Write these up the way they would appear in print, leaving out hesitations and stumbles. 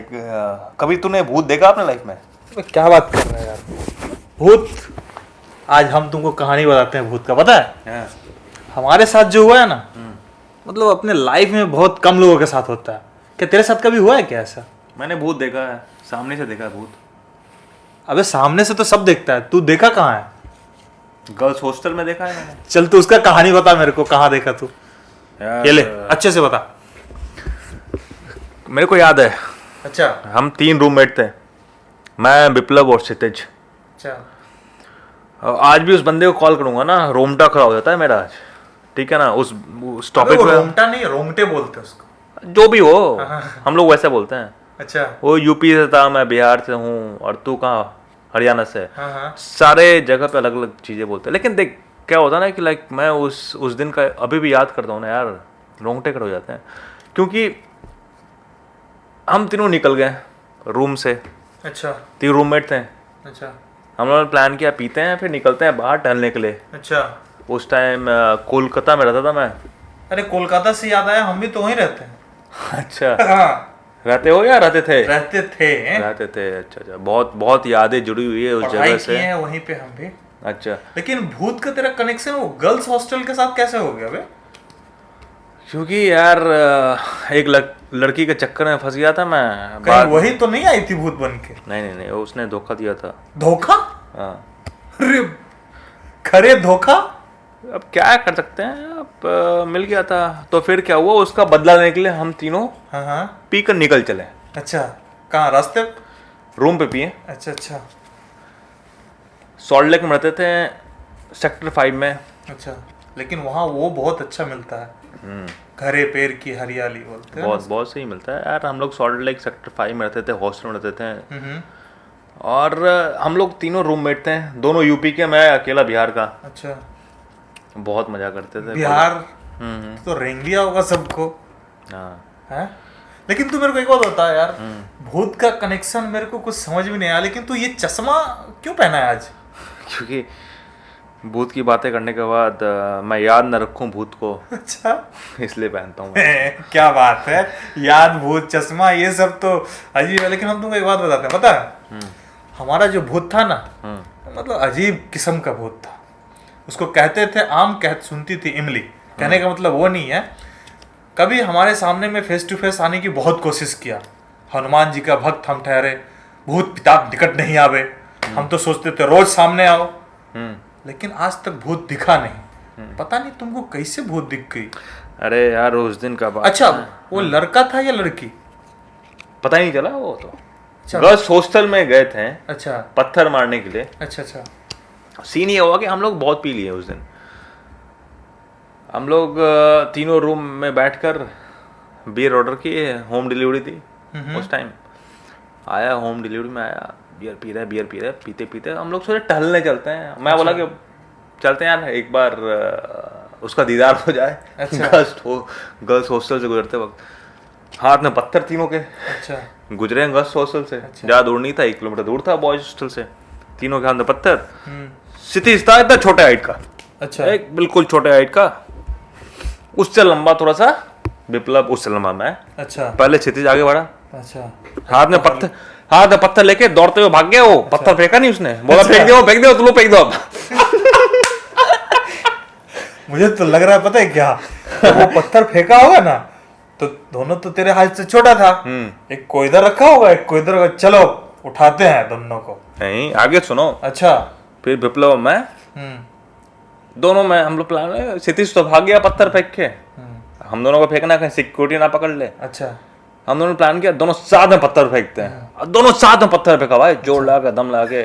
कभी तूने भूत देखा अपने लाइफ में? क्या बात कर रहा है यार, भूत? आज हम तुमको कहानी बताते हैं भूत का, पता है? हमारे साथ जो हुआ है ना, मतलब अपने लाइफ में बहुत कम लोगों के साथ होता है। क्या तेरे साथ कभी हुआ है क्या ऐसा? मैंने भूत देखा है, सामने से देखा है भूत। अबे सामने से तो सब देखता है, तू देखा कहाँ है? गर्ल्स हॉस्टल में देखा है मैंने। चल तू उसका कहानी बता मेरे को, कहाँ देखा तू? ये ले, अच्छे से बता। मेरे को याद है, अच्छा हम 3 रूममेट थे, मैं, विप्लव और क्षितिज। अच्छा, आज भी उस बंदे को कॉल करूंगा ना, रोमटा खड़ा हो जाता है मेरा आज। ठीक है ना, उस टॉपिक पे। रोमटा नहीं, रोंगटे बोलते हैं उसको। जो भी हो, हम लोग वैसे बोलते हैं। अच्छा, वो यूपी से था, मैं बिहार से हूँ, और तू कहाँ? हरियाणा से। हाँ। सारे जगह पे अलग अलग चीज़ें बोलते हैं, लेकिन देख क्या होता है ना कि लाइक मैं उस दिन का अभी भी याद करता हूँ ना यार, रोंगटे खड़े हो जाते हैं। क्योंकि हम तीनों निकल गए रूम से। अच्छा 3 रूममेट थे। अच्छा हम लोगों ने प्लान किया पीते हैं, फिर निकलते हैं बाहर टहलने के लिए। अच्छा। उस टाइम कोलकाता में रहता था मैं। अरे कोलकाता से याद आया, हम भी तो वहीं रहते हैं। अच्छा, हाँ, रहते हो या रहते थे? रहते थे। रहते थे, अच्छा अच्छा। बहुत बहुत यादें जुड़ी हुई है उस पढ़ाई जगह किए से। हैं वहीं पे हम भी। अच्छा, लेकिन भूत का तेरा कनेक्शन वो गर्ल्स हॉस्टल के साथ कैसे हो गया बे? क्योंकि यार एक लड़की के चक्कर में फंस गया था मैं। कहीं वही तो नहीं आई थी भूत बन के? नहीं नहीं नहीं, उसने धोखा दिया था। धोखा? हाँ। अरे खरे धोखा? अब क्या कर सकते हैं, अब मिल गया था तो फिर क्या हुआ, उसका बदला लेने के लिए हम तीनों हाँ। पी कर निकल चले। अच्छा, कहाँ, रास्ते? रूम पे पिए। अच्छा अच्छा सॉल्ट लेक में रहते थे, सेक्टर 5 में। अच्छा। लेकिन वहाँ वो बहुत अच्छा मिलता है, घरे पेड़ की हरियाली बोलते हैं। बहुत बहुत सही मिलता है यार। हम लोग सॉल्ट लेक सेक्टर 5 में रहते थे, हॉस्टल में रहते थे। हम्म। और हम लोग तीनों रूममेट थे, दोनों यूपी के, मैं अकेला बिहार का। अच्छा, बहुत मजा करते थे बिहार तो रेंग लिया होगा सबको। हाँ। है? लेकिन तू मेरे को एक बात बता यार, भूत का कनेक्शन मेरे को कुछ समझ में नहीं आया, लेकिन तू ये चश्मा क्यों पहना है आज? क्योंकि भूत की बातें करने के बाद मैं याद न रखूं भूत को, अच्छा इसलिए पहनता हूँ। क्या बात है, याद, भूत, चश्मा, ये सब तो अजीब है। लेकिन हम तुमको एक बात बताते हैं, पता है हमारा जो भूत था ना, मतलब अजीब किस्म का भूत था। उसको कहते थे सुनती थी इमली। कहने का मतलब वो नहीं है, कभी हमारे सामने में फेस टू फेस आने की बहुत कोशिश किया। हनुमान जी का भक्त हम ठहरे, भूत पिताब निकट नहीं आवे। हम तो सोचते थे रोज सामने आओ, लेकिन आज तक भूत दिखा नहीं। पता नहीं तुमको कैसे भूत दिख गई? अरे यार उस दिन का बात। अच्छा, वो लड़का था या लड़की? पता ही नहीं चला। वो तो अच्छा। गर्ल्स हॉस्टल में गए थे अच्छा पत्थर मारने के लिए। अच्छा अच्छा सीन ये हुआ कि हम लोग बहुत पी लिए उस दिन। हम लोग तीनों रूम में बैठकर बियर ऑर्डर किए, होम डिलीवरी थी उस टाइम। आया, होम डिलीवरी में आया, बियर पी रहा है। पीते पीते हम लोग सोचे टहलने चलते हैं। मैं बोला कि चलते हैं यार, एक बार उसका दीदार हो जाए। अच्छा। गर्ल्स हॉस्टल से गुजरते वक्त हाथ में पत्थर तीनों के। अच्छा गुजरे हैं गर्ल्स हॉस्टल से। अच्छा। ज़्यादा दूर नहीं था, 1 किलोमीटर दूर था बॉयज हॉस्टल से। तीनों के हाथ में पत्थर। क्षितिज था इतना छोटे हाइट का। अच्छा, एक बिल्कुल छोटे हाइट का। उससे लंबा थोड़ा सा विप्लव, उससे लंबा मैं। अच्छा पहले क्षितिज आगे बढ़ा, अच्छा हाथ में पत्थर लेके दौड़ते हुए भाग गया वो। पत्थर फेंका नहीं उसने, बोला फेंक दो तुम लोग फेंक दो अब। मुझे तो लग रहा है, पता है क्या, जब वो पत्थर फेंका होगा ना, तो दोनों तो तेरे हाथ से छोटा था। एक को इधर रखा होगा, एक को इधर। चलो उठाते हैं दोनों को। नहीं, आगे सुनो। अच्छा। फिर विप्लव और मैं दोनों में हम लोग प्लान, क्षितिज तो भाग गया पत्थर फेंक के। हम दोनों को फेंकना, कहीं सिक्योरिटी ना पकड़ ले। अच्छा। हम दोनों ने प्लान किया, दोनों साथ में पत्थर फेंकते हैं। दोनों साथ में पत्थर फेंका भाई, जोर लगा के, दम लगा के,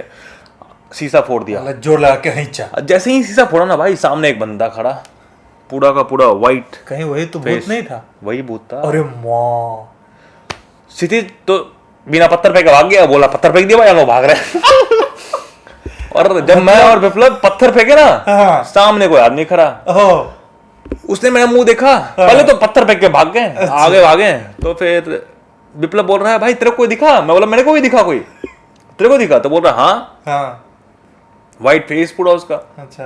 शीशा फोड़ दिया। जोर लगा के हिंचा। जैसे ही शीशा फोड़ा ना भाई, सामने एक बंदा खड़ा, पूरा का पूरा वाइट। कहीं वही तो भूत नहीं था? वही भूत था। अरे माँ, क्षितिज तो बिना पत्थर फेंके भाग गया, बोला पत्थर फेंक दिया भाई, हम लोग भाग रहे हैं। और जब मैं और विप्लव पत्थर फेंके ना, सामने कोई आदमी खड़ा। उसने मेरा मुंह देखा, पहले तो पत्थर फेंक के भाग गए। अच्छा। आगे भागे तो फिर विप्लव बोल रहा है भाई तेरे को दिखा? मैं बोला मेरे को भी दिखा। कोई तेरे को दिखा? तो बोल रहा हाँ। वाइट फेस पूरा उसका। अच्छा।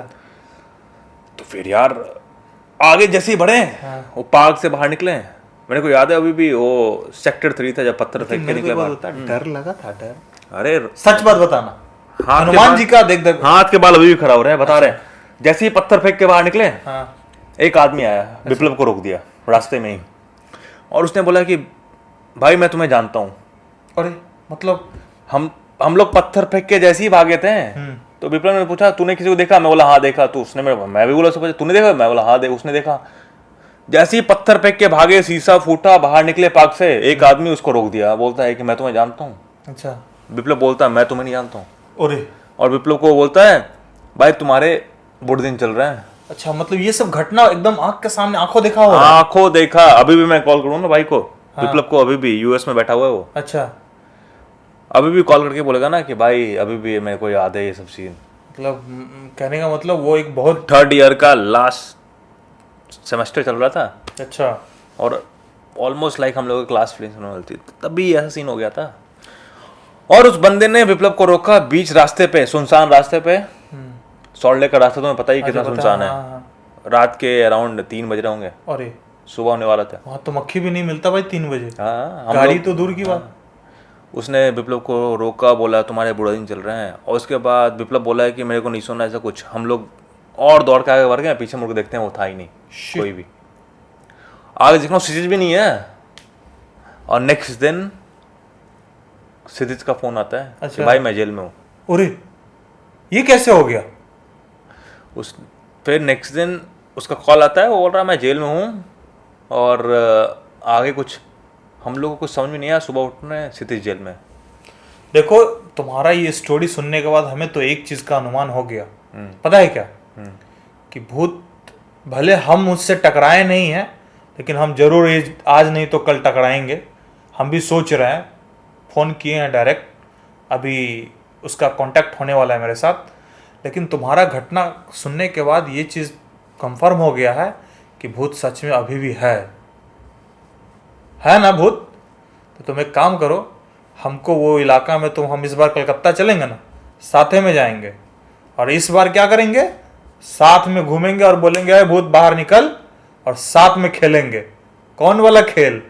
तो फिर यार आगे जैसे ही बढ़े, वो पार्क से बाहर निकले, मेरे को याद है अभी भी वो सेक्टर 3 था जब पत्थर फेंक के मेरे को निकले एक बात बाहर। बता, डर लगा था डर? अरे सच बात बताना, हाथ के हनुमान बाल- जी का देख देख। हाथ के बाल अभी भी खड़ा हो रहे हैं, बता रहे हैं। जैसे ही पत्थर फेंक के बाहर निकले, हाँ एक आदमी आया, विप्लव को रोक दिया रास्ते में ही, और उसने बोला कि भाई मैं तुम्हें जानता हूँ। अरे मतलब हम लोग पत्थर फेंक के जैसे ही भागे थे, तो विप्लव ने पूछा तूने किसी को देखा? मैं बोला हाँ देखा। तो उसने मैं भी बोला उससे पूछा तूने देखा? मैं बोला हाँ उसने देखा। जैसे ही पत्थर फेंक के भागे, शीशा फूटा, बाहर निकले पार्क से, एक आदमी उसको रोक दिया, बोलता है कि मैं तुम्हें जानता हूँ। अच्छा। विप्लव बोलता है मैं तुम्हें नहीं जानता हूँ। अरे और विप्लव को बोलता है भाई तुम्हारे बुरे दिन चल रहे हैं। अच्छा, मतलब ये सब घटना एकदम आंख के सामने, आंखों देखा हो रहा है। आंखों देखा। अभी भी मैं कॉल करूँ ना भाई को, विप्लव को, अभी भी यूएस में बैठा हुआ है वो, अच्छा, अभी भी कॉल करके बोलेगा ना कि भाई अभी भी मेरे को याद है ये सब सीन। मतलब कहने का मतलब वो एक बहुत 3rd ईयर का लास्ट सेमेस्टर चल रहा था, अच्छा। और ऑलमोस्ट लाइक हम लोग की क्लास फिनिश होने वाली थी, तभी ऐसा सीन हो गया था। और उस बंदे ने विप्लव को रोका बीच रास्ते पे, सुनसान रास्ते पे। सॉल्ट लेक का रास्ता तुम्हें पता ही कितना सुनसान है। रात के अराउंड 3 बज रहे होंगे, अरे सुबह होने वाला था। वहाँ तो मक्खी भी नहीं मिलता भाई 3 बजे। हाँ, गाड़ी तो दूर की बात। उसने विप्लव को रोका, बोला तुम्हारे बुरे दिन चल रहे हैं, और उसके बाद विप्लव बोला है कि मेरे को नहीं सुनना ऐसा कुछ। हम लोग और दौड़ के आगे बढ़ गए, पीछे मुड़ के देखते हैं वो था ही नहीं कोई भी, आगे देखना क्षितिज भी नहीं है। और नेक्स्ट दिन क्षितिज का फोन आता है कि भाई मैं जेल में हूँ। अरे ये कैसे हो गया? फिर नेक्स्ट दिन उसका कॉल आता है, वो बोल रहा है मैं जेल में हूँ, और आगे कुछ हम लोगों को कुछ समझ में नहीं आया। सुबह उठने क्षितिज जेल में। देखो तुम्हारा ये स्टोरी सुनने के बाद हमें तो एक चीज का अनुमान हो गया, पता है क्या? कि भूत भले हम उससे टकराए नहीं हैं, लेकिन हम जरूर आज नहीं तो कल टकराएंगे। हम भी सोच रहे हैं, फ़ोन किए हैं डायरेक्ट, अभी उसका कांटेक्ट होने वाला है मेरे साथ। लेकिन तुम्हारा घटना सुनने के बाद ये चीज़ कंफर्म हो गया है कि भूत सच में अभी भी है ना भूत? तो तुम एक काम करो, हमको वो इलाका में, तुम हम इस बार कलकत्ता चलेंगे ना, साथे में जाएंगे, और इस बार क्या करेंगे, साथ में घूमेंगे और बोलेंगे अरे भूत बाहर निकल, और साथ में खेलेंगे। कौन वाला खेल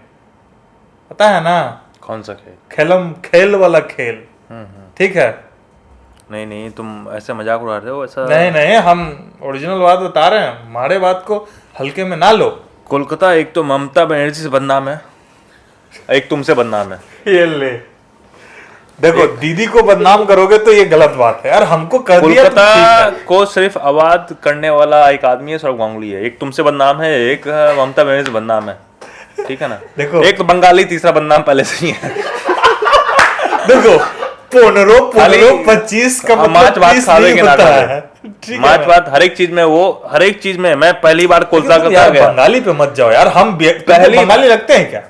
पता है ना? कौन सा खेल? खेल वाला खेल। ठीक है? नहीं तुम ऐसे मजाक उड़ा रहे हो ऐसा। नहीं हम ओरिजिनल बात बता रहे हैं, हमारे बात को हल्के में ना लो। कोलकाता एक तो ममता बनर्जी से बदनाम है, एक तुमसे बदनाम है। ये ले देखो, दीदी को बदनाम करोगे तो ये गलत बात है यार, हमको कर दिया तो कोलकाता ठीक है। को सिर्फ आबाद करने वाला एक आदमी है, सौरभ गांगुली है। एक तुमसे बदनाम है, एक ममता बनर्जी से बदनाम है, ठीक है ना? देखो एक तो बंगाली, तीसरा बदनाम पहले से ही है। देखो 15-25 का मतलब माच बात 30 खावे नहीं के ना होता खावे। है। ठीक है माच ना? बात हर एक चीज में मैं पहली बार लेकिन कोलकाता तुम यार गया। बंगाली पे मत जाओ यार, हम पहली- बंगाली लगते हैं क्या?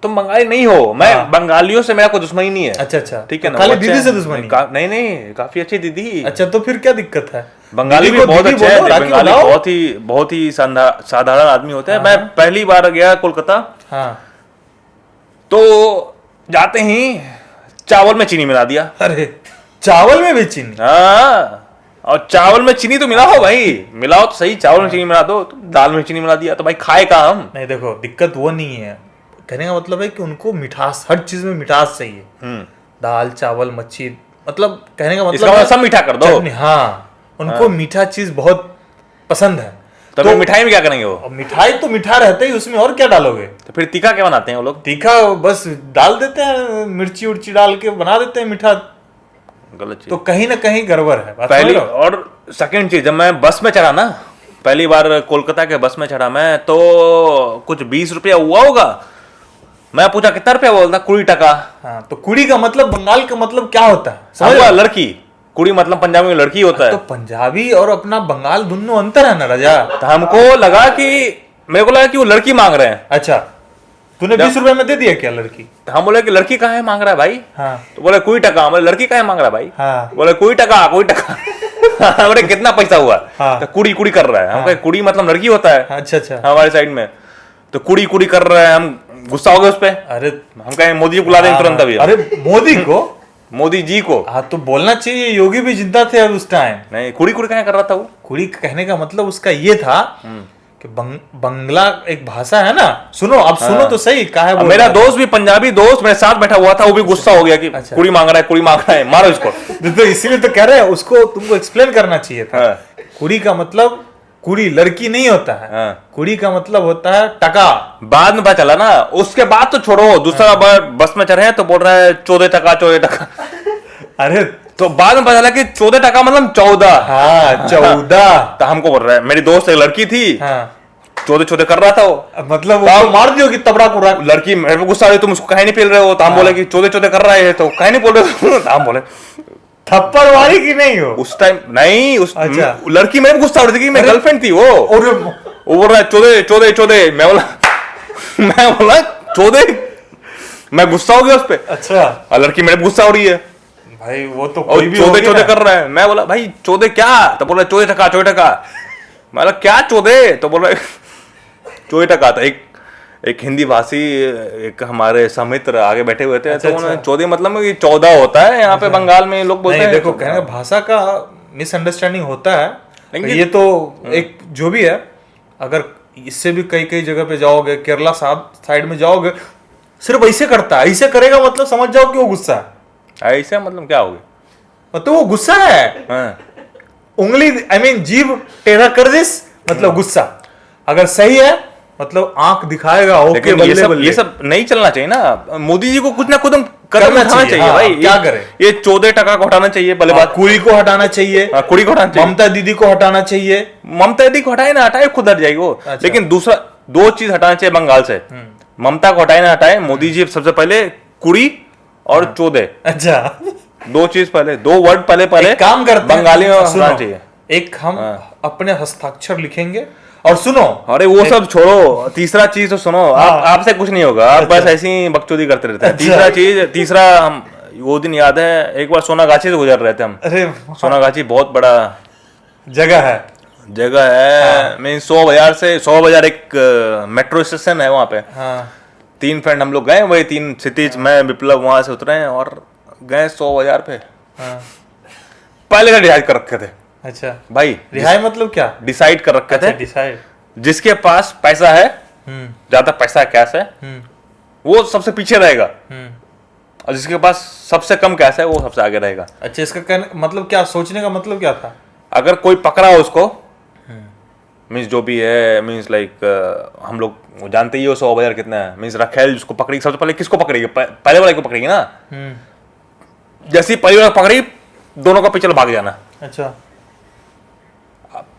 तुम बंगाली नहीं हो, मैं बंगालियों से मेरा कोई दुश्मनी नहीं है। अच्छा ठीक है ना? खाली वो दीदी अच्छा से है। दुश्मनी? नहीं काफी अच्छी दीदी। अच्छा तो फिर क्या दिक्कत है? बंगाली दीदी भी को बहुत दीदी अच्छा है, बोलो, राखी बंगाली बनाओ। बहुत ही साधारण आदमी होता है। मैं पहली बार गया कोलकाता, हाँ। तो जाते ही चावल में चीनी मिला दिया। अरे चावल में भी चीनी? हाँ, और चावल में चीनी तो मिलाओ भाई, मिलाओ तो सही। चावल में चीनी मिला दो, तो दाल में चीनी मिला दिया, तो भाई खाए का हम। नहीं देखो, दिक्कत वो नहीं है, कहने का मतलब है कि उनको मिठास, हर चीज में मिठास चाहिए। दाल चावल मच्छी, मतलब कहने का इसका मतलब मतलब सब मीठा कर दो। चटनी, हाँ उनको मीठा चीज बहुत पसंद है। तो फिर मिठाई में क्या करेंगे वो? और मिठाई तो मीठा रहता ही, उसमें और क्या डालोगे? तो फिर तीखा क्या बनाते हैं वो लोग? तीखा बस डाल देते हैं, मिर्ची उर्ची डाल के बना देते हैं मीठा। गलत चीज। तो कहीं ना कहीं गड़बड़ है बात। पहली समझ रहे हो? और सेकंड चीज, जब मैं बस में चढ़ा ना, पहली बार कोलकाता के बस में चढ़ा मैं, तो कुछ 20 रुपया हुआ होगा। मैं पूछा कितना रुपया? बोलता 20 टका। हाँ, तो कुड़ी का मतलब बंगाल का मतलब क्या होता है? समझ समझ रहे हो? लड़की, कुड़ी मतलब पंजाबी में लड़की होता है। तो पंजाबी और अपना बंगाल दोनों अंतर है ना राजा। तो हमको लगा कि, मेरे को लगा कि वो लड़की मांग रहे हैं। अच्छा, तूने 20 रुपए में दे दिया क्या लड़की? तो हम बोले कि लड़की कहाँ है मांग रहा है भाई? हाँ तो बोले 20 टका। बोले लड़की कहाँ है मांग रहा है भाई? हाँ बोले 20 टका 20 टका। बोले कितना पैसा हुआ? हाँ। तो कुड़ी कुड़ी कर रहा है। हम कहे कुड़ी मतलब लड़की होता है अच्छा अच्छा। हमारे साइड में। तो कुड़ी कुड़ी कर रहा है, हम गुस्सा हो गए उस पे। अरे हम कहे मोदी जी को बुला देंगे तुरंत अभी। अरे मोदी को? मोदी जी को। हाँ तो बोलना चाहिए, योगी भी जिंदा थे अब उस टाइम। नहीं, कुड़ी कुड़ी कहाँ कर रहा था वो? कुड़ी कहने का मतलब उसका ये था कि बंगला एक भाषा है ना, सुनो अब सुनो तो सही, काहे बोल मेरा रहा है? दोस्त भी पंजाबी दोस्त मेरे साथ बैठा हुआ था, वो भी गुस्सा हो गया कि अच्छा। कुड़ी मांग रहा है, कुड़ी मांग रहा है, मारो इसको। तो इसीलिए तो कह रहे हैं, उसको तुमको एक्सप्लेन करना चाहिए था। हाँ। कुड़ी का मतलब कुड़ी लड़की नहीं होता है, हाँ। कुड़ी का मतलब होता है टका। बाद में पता चला ना, उसके बाद तो छोड़ो, दूसरा बार बस में चढ़े तो बोल रहा है 14 टका 14 टका। अरे तो बाद में पता चला कि 14 टका मतलब 14। हाँ 14। तो हमको बोल रहा है, मेरी दोस्त एक लड़की थी, हाँ 14 कर रहा था वो, मतलब वो मार दियो कि तबड़ा कुड़ा। लड़की मेरे को गुस्सा आ रही, तुम उसको कहीं नहीं पेल रहे हो, तो हम बोले कि 14 कर रहा है, तो कहीं नहीं बोल रहे हो। तो हम बोले थप्पड़ मारी कि नहीं हो? उस टाइम नहीं, उस अच्छा। लड़की मेरे को गुस्सा आ रही थी कि मेरी गर्लफ्रेंड थी वो। और वो बोल रहा है 14 मैं बोला 14। मैं गुस्सा हो गया उस पे। अच्छा और लड़की मेरे पे गुस्सा हो रही है, भाई वो तो और कोई भी 14 कर रहा है। मैं बोला भाई 14 क्या? तो बोल रहा है 14 टका। मैं बोला क्या 14? तो बोल रहा है 14 टका। तो एक हिंदी भाषी एक हमारे समित्र आगे बैठे हुए थे, अच्छा, तो उन्होंने 14 मतलब कि 14 होता है यहाँ पे बंगाल में लोग बोलते नहीं, हैं। देखो कहने का भाषा का मिसअंडरस्टैंडिंग होता है, लेकिन ये तो एक जो भी है, अगर इससे भी कई कई जगह पे जाओगे, केरला साइड में जाओगे, सिर्फ ऐसे करता है, ऐसे करेगा मतलब समझ जाओ कि वो गुस्सा है। ऐसे मतलब क्या हो गया? मतलब वो गुस्सा है, हाँ। उंगली आई मीन जीभ टेढ़ा कर दिस मतलब गुस्सा। अगर सही है मतलब आंख दिखाएगा, ओके लेकिन बल्ले ये सब नहीं चलना चाहिए ना। मोदी जी को कुछ ना कुछ कदम करना उठाना चाहिए, चाहिए हाँ, भाई। क्या करें? ये 14 टका को हटाना चाहिए पहले बात। कुड़ी को हटाना चाहिए, कुड़ी को हटाना चाहिए, ममता दीदी को हटाना चाहिए। ममता दीदी को हटाए ना हटाए, खुद हट जाएगी वो। अच्छा। लेकिन दूसरा 2 चीज हटाना चाहिए बंगाल से, ममता को हटाए ना हटाए, मोदी जी सबसे पहले कुड़ी और 14, अच्छा 2 चीज पहले, 2 वर्ड पहले एक काम करते हैं, बंगाली में सुनो, हटाना चाहिए। एक हम अपने हस्ताक्षर लिखेंगे और सुनो। अरे वो सब छोड़ो, तीसरा चीज तो सुनो। आपसे कुछ नहीं होगा, आप बस ऐसी ही बकचोदी करते रहते हैं। तीसरा हम वो दिन याद है, एक बार सोनागाछी से गुजर रहे थे हम। अरे सोनागाछी बहुत बड़ा जगह है, मैं 100 बाजार से 100 बाजार एक मेट्रो स्टेशन है वहां पे। हाँ 3 फ्रेंड हम लोग गए, वही 3 क्षितिज मैं विप्लव वहां से उतरे हैं और गए 100 बाजार पे। हाँ पहले का डिसाइड कर रखे थे अच्छा भाई, रिहाई मतलब क्या? डिसाइड कर रखे थे। डिसाइड। जिसके पास पैसा है, ज्यादा पैसा कैश है, वो सबसे पीछे रहेगा, और जिसके पास सबसे कम कैश है वो सबसे आगे रहेगा। अच्छा इसका कहने मतलब क्या, सोचने का मतलब क्या था? अगर कोई पकड़ा हो उसको, मीन्स जो भी है, मीन्स लाइक हम लोग जानते ही हो 100 बाजार कितना है, मीन्स रखेल जिसको पकड़ेगी सबसे पहले, किसको पकड़ेगी? पहले वाले को पकड़ेगी ना। जैसी पहली बार पकड़ी, दोनों का पीछे भाग जाना। अच्छा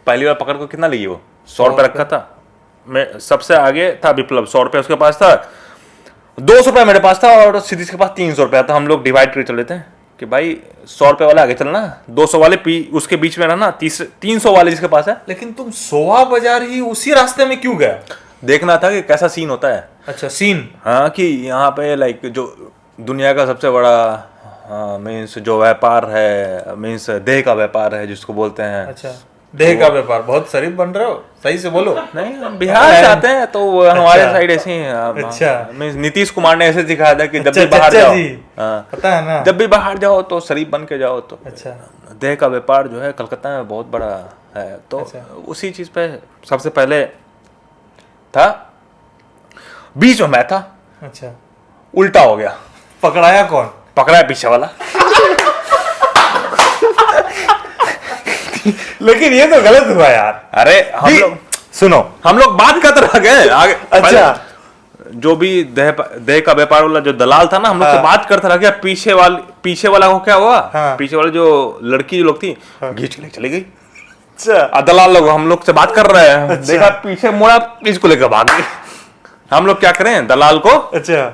पहली बार पकड़ को कितना लगी वो? 100 रुपये रखा था। मैं सबसे आगे था विप्लव, 100 रुपये उसके पास था, 200 रुपये मेरे पास था और सिद्धि के पास 300 रुपया था। हम लोग डिवाइड कर चले थे कि भाई 100 रुपये वाले आगे चलना, 200 वाले उसके बीच में रहना, 300 वाले जिसके पास है। लेकिन तुम 100 बाजार ही उसी रास्ते में क्यों गया? देखना था कि कैसा सीन होता है। अच्छा सीन, हाँ, कि यहाँ पे लाइक जो दुनिया का सबसे बड़ा मीन्स जो व्यापार है, मीन्स देह का व्यापार है जिसको बोलते हैं। अच्छा देह का व्यापार, बहुत शरीफ बन रहे हो, सही से बोलो। नहीं, हम बिहार से आते हैं तो हमारे साइड ऐसे ही। अच्छा मीन्स नीतीश कुमार ने ऐसे सिखाया था कि जब भी अच्छा, बाहर चाचा जाओ, जी, पता है ना, जब भी बाहर जाओ तो शरीफ बन के जाओ। तो अच्छा देह का व्यापार जो है कलकत्ता में बहुत बड़ा है, तो उसी चीज पे सबसे पहले था, बीच में मैं था, अच्छा उल्टा हो गया। पकड़ाया कौन? पकड़ा है पीछे वाला। लेकिन ये तो गलत हुआ यार। अरे हम लोग बात करते रह गए आगे। अच्छा जो भी देह का व्यापार वाला जो दलाल था ना, हम लोग से बात करते रह गया। पीछे वाला को क्या हुआ, पीछे वाले जो लड़की जो लोग थी खींच के चली गई। अच्छा दलाल लोग हम लोग से बात कर रहे हैं, देखा पीछे मुड़ा, इसको लेकर भाग गई। हम लोग क्या करें, दलाल को अच्छा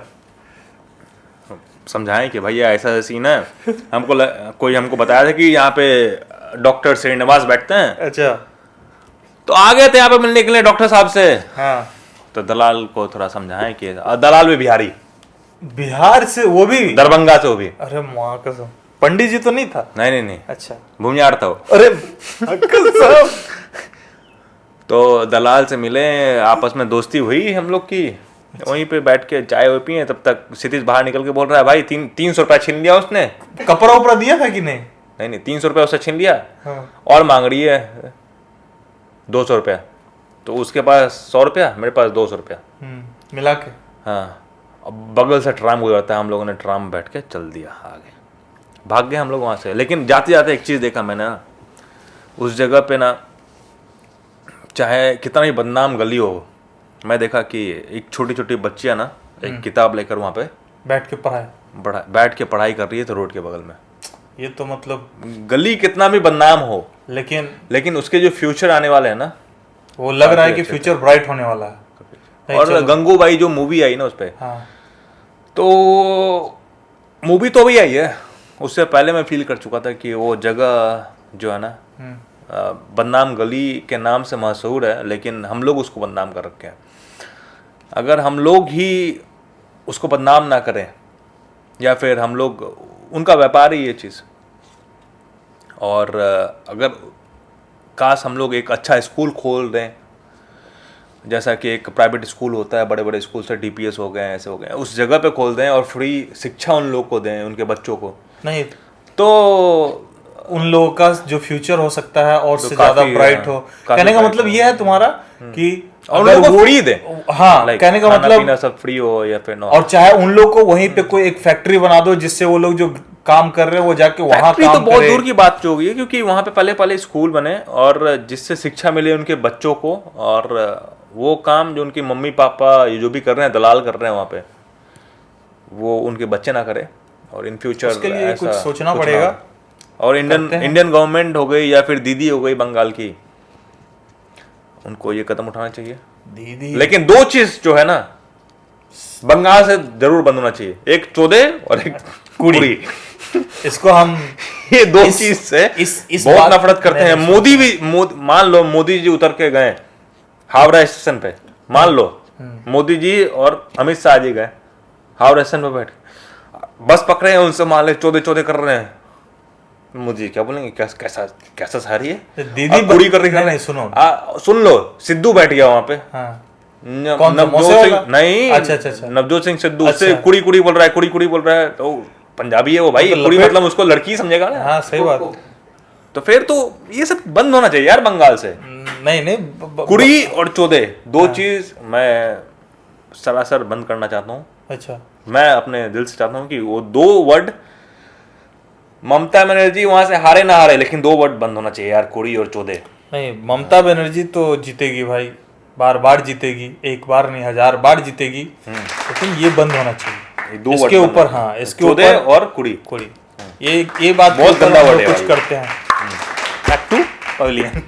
समझाएं कि भैया ऐसा सीन है। कोई हमको बताया था कि यहाँ पे डॉक्टर श्रीनिवास बैठते हैं। अच्छा तो आ गए थे यहाँ पे मिलने के लिए डॉक्टर साहब से। हाँ तो दलाल को थोड़ा समझाएं कि दलाल भी बिहारी, बिहार से, वो भी दरभंगा से, वो भी। अरे माँ कसम, पंडित जी तो नहीं था? नहीं, अच्छा भूमियार था वो। अरे कसम। तो दलाल से मिले, आपस में दोस्ती हुई हम लोग की। वहीं पे बैठ के चाय वो पिए, तब तक क्षितिज बाहर निकल के बोल रहा है भाई 300 रुपया छीन लिया उसने। कपड़ा उपड़ा दिया था कि नहीं? नहीं, 300 रुपया उससे छीन लिया। हाँ। और मांग रही है 200 रुपया। तो उसके पास 100 रुपया, मेरे पास 200 रुपया, मिला के। हाँ, अब बगल से ट्राम गुजरता है, हम लोगों ने ट्राम बैठ के चल दिया आगे, भाग गए हम लोग वहाँ से। लेकिन जाते जाते एक चीज़ देखा मैंने ना, उस जगह पे ना, चाहे कितना ही बदनाम गली हो, मैं देखा कि एक छोटी छोटी बच्चियाँ ना एक किताब लेकर वहाँ पे बैठ के पढ़ाई कर रही है, तो रोड के बगल में। ये तो मतलब गली कितना भी बदनाम हो, लेकिन उसके जो फ्यूचर आने वाले हैं ना, वो लग रहा है कि फ्यूचर ब्राइट होने वाला है। और गंगूबाई जो मूवी आई ना उस पर, हाँ। तो मूवी तो अभी आई है, उससे पहले मैं फील कर चुका था कि वो जगह जो है ना बदनाम गली के नाम से मशहूर है, लेकिन हम लोग उसको बदनाम कर रखे हैं। अगर हम लोग ही उसको बदनाम ना करें, या फिर हम लोग, उनका व्यापार ही ये चीज़, और अगर काश हम लोग एक अच्छा स्कूल खोल दें, जैसा कि एक प्राइवेट स्कूल होता है, बड़े बड़े स्कूल से DPS हो गए, ऐसे हो गए, उस जगह पे खोल दें और फ्री शिक्षा उन लोग को दें, उनके बच्चों को, नहीं तो उन लोगों का जो फ्यूचर हो सकता है और से ज्यादा ब्राइट हो। कहने का मतलब ये है तुम्हारा कि अगर वो फ्री दे, हाँ, कहने का मतलब सब फ्री हो, या फिर और चाहे उन लोग को वहीं पे कोई एक फैक्ट्री बना दो, जिससे वो लोग जो काम कर रहे हैं वो जाके वहां काम तो बहुत दूर की बात जो होगी, क्योंकि वहां पे पहले स्कूल बने और जिससे शिक्षा मिले उनके बच्चों को, और वो काम जो उनकी मम्मी पापा ये जो भी कर रहे हैं, दलाल कर रहे हैं वहां पे, वो उनके बच्चे ना करे, और इन फ्यूचर उसके लिए कुछ सोचना पड़ेगा। और इंडियन गवर्नमेंट हो गई या फिर दीदी हो गई बंगाल की, उनको ये कदम उठाना चाहिए दीदी। लेकिन 2 चीज जो है ना बंगाल से जरूर बंद होना चाहिए, एक चोदे और एक कुड़ी। इसको हम ये 2 चीज से इस बहुत नफरत करते हैं। मोदी भी मान लो मोदी जी उतर के गए हावड़ा स्टेशन पे, मान लो मोदी जी और अमित शाह जी गए हावड़ा स्टेशन पे, बैठ बस पकड़े हैं, उनसे मान ले चोदे कर रहे हैं, मुझे क्या बोलेंगे, कैसा सारी है दीदी पूरी कर रही है। नहीं सुनो, सुन लो, सिद्धू बैठ गया वहां पे, नवजोत सिंह नहीं, अच्छा नवजोत सिंह सिद्धू, उससे कुड़ी बोल रहा है, तो पंजाबी है वो भाई, कुड़ी मतलब उसको लड़की समझेगा ना। हाँ सही बात। तो फिर तो ये सब बंद होना चाहिए यार बंगाल से। नहीं कुड़ी और चोदे 2 चीज मैं सरासर बंद करना चाहता हूँ। अच्छा, मैं अपने दिल से चाहता हूँ कि वो 2 वर्ड, ममता बनर्जी वहां से हारे ना हारे, लेकिन 2 वर्ड बंद होना चाहिए यार, कुड़ी और चोदे। नहीं, ममता बनर्जी तो जीतेगी भाई, बार जीतेगी, एक बार नहीं 1000 बार जीतेगी, लेकिन ये बंद होना चाहिए। इसके ऊपर, हाँ, इसके ऊपर और कुड़ी ये बात बहुत गंदा वर्ड है, कुछ करते हैं। Act 2 pavilion.